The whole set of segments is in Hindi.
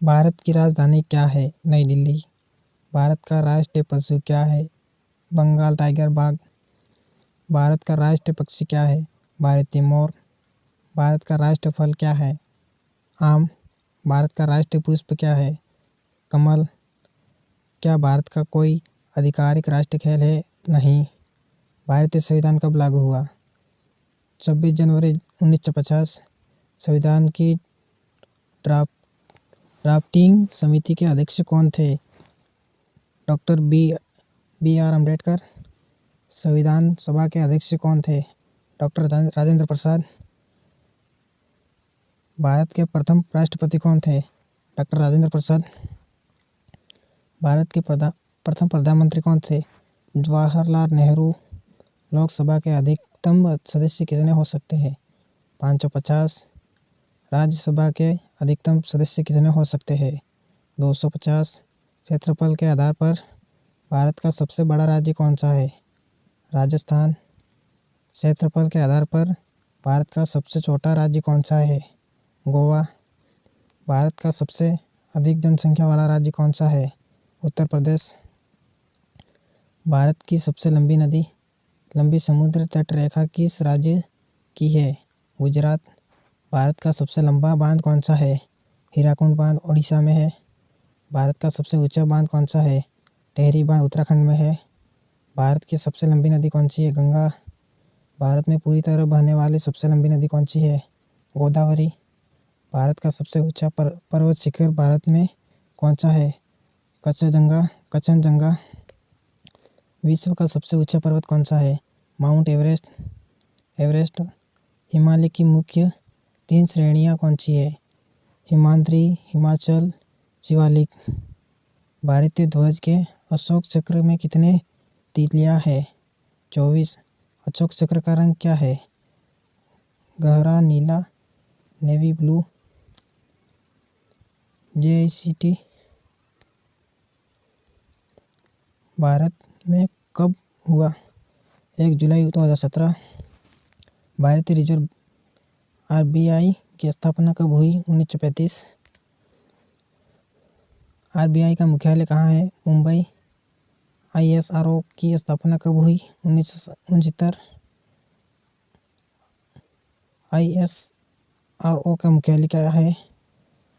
भारत की राजधानी क्या है? नई दिल्ली। भारत का राष्ट्रीय पशु क्या है? बंगाल टाइगर बाघ। भारत का राष्ट्रीय पक्षी क्या है? भारतीय मोर। भारत का राष्ट्रीय फल क्या है? आम। भारत का राष्ट्रीय पुष्प क्या है? कमल। क्या भारत का कोई आधिकारिक राष्ट्रीय खेल है? नहीं। भारतीय संविधान कब लागू हुआ? 26 जनवरी 1950। संविधान की ड्राफ्टिंग समिति के अध्यक्ष कौन थे? Doctor B R Ambedkar. संविधान सभा के अध्यक्ष कौन थे? डॉक्टर राजेंद्र प्रसाद। भारत के प्रथम राष्ट्रपति कौन थे? डॉक्टर राजेंद्र प्रसाद। भारत के प्रथम प्रधानमंत्री कौन थे? जवाहरलाल नेहरू। लोकसभा के अधिकतम सदस्य कितने हो सकते हैं? 550। राज्यसभा के अधिकतम सदस्य कितने हो सकते हैं? 250। क्षेत्रफल के आधार पर भारत का सबसे बड़ा राज्य कौन सा है? राजस्थान। क्षेत्रफल के आधार पर भारत का सबसे छोटा राज्य कौन सा है? गोवा। भारत का सबसे अधिक जनसंख्या वाला राज्य कौन सा है? उत्तर प्रदेश। भारत की सबसे लंबी समुद्र तट रेखा किस राज्य की है? गुजरात। भारत का सबसे लंबा बांध कौन सा है? हीराकुंड बांध ओडिशा में है। भारत का सबसे ऊंचा बांध कौन सा है? टिहरी बांध उत्तराखंड में है। भारत की सबसे लंबी नदी कौन सी है? गंगा। भारत में पूरी तरह बहने वाली सबसे लंबी नदी कौन सी है? गोदावरी। भारत का सबसे ऊंचा पर्वत शिखर भारत में कौन सा है? कंचनजंगा। विश्व का सबसे ऊंचा पर्वत कौन सा है? Mount Everest. हिमालय की मुख्य 3 श्रेणियां कौन सी है? हिमाद्री, हिमाचल, शिवालिक। भारतीय ध्वज के अशोक चक्र में कितने तीलियां हैं? 24। अशोक चक्र का रंग क्या है? गहरा नीला, नेवी ब्लू। JICT भारत में कब हुआ? 1 जुलाई 2017। भारतीय रिजर्व RBI की स्थापना कब हुई? 1935। RBI का मुख्यालय कहाँ है? मुंबई। ISRO की स्थापना कब हुई? 1969। ISRO का मुख्यालय क्या है?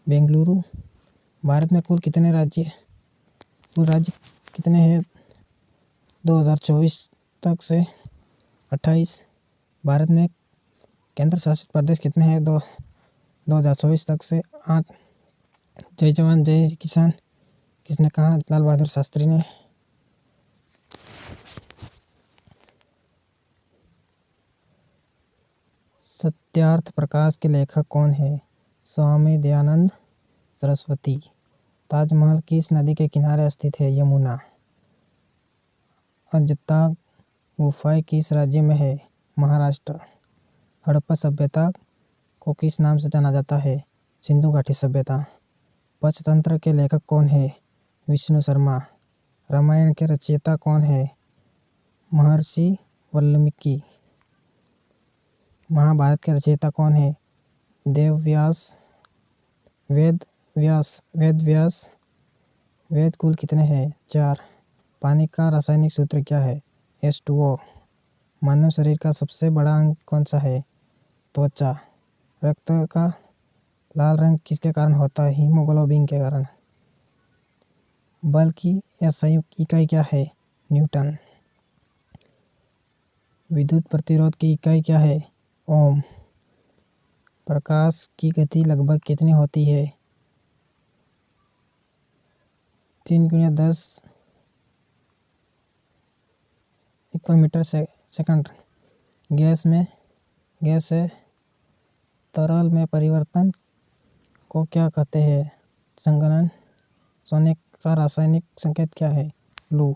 बेंगलुरु। भारत में कुल राज्य कितने हैं? 2024 तक से 28। भारत में केंद्र शासित प्रदेश कितने हैं? 2024 तक से 8। जय जवान जय किसान किसने कहा? लाल बहादुर शास्त्री ने। सत्यार्थ प्रकाश के लेखक कौन है? स्वामी दयानंद सरस्वती। ताजमहल किस नदी के किनारे स्थित है? यमुना। अजंता गुफाएं किस राज्य में है? महाराष्ट्र। हड़प्पा सभ्यता को किस नाम से जाना जाता है? सिंधु घाटी सभ्यता। पंचतंत्र के लेखक कौन है? विष्णु शर्मा। रामायण के रचयिता कौन है? महर्षि वाल्मीकि। महाभारत के रचयिता कौन है? वेद व्यास। वेद कुल कितने हैं? 4। पानी का रासायनिक सूत्र क्या है? H2O। मानव शरीर का सबसे बड़ा अंग कौन सा है? त्वचा। रक्त का लाल रंग किसके कारण होता है? हीमोग्लोबिन के कारण। बल की SI इकाई क्या है? न्यूटन। विद्युत प्रतिरोध की इकाई क्या है? ओम। प्रकाश की गति लगभग कितनी होती है? 3 × 10 मीटर सेकंड। गैस से तरल में परिवर्तन को क्या कहते हैं? संघनन। सोने का रासायनिक संकेत क्या है? लू।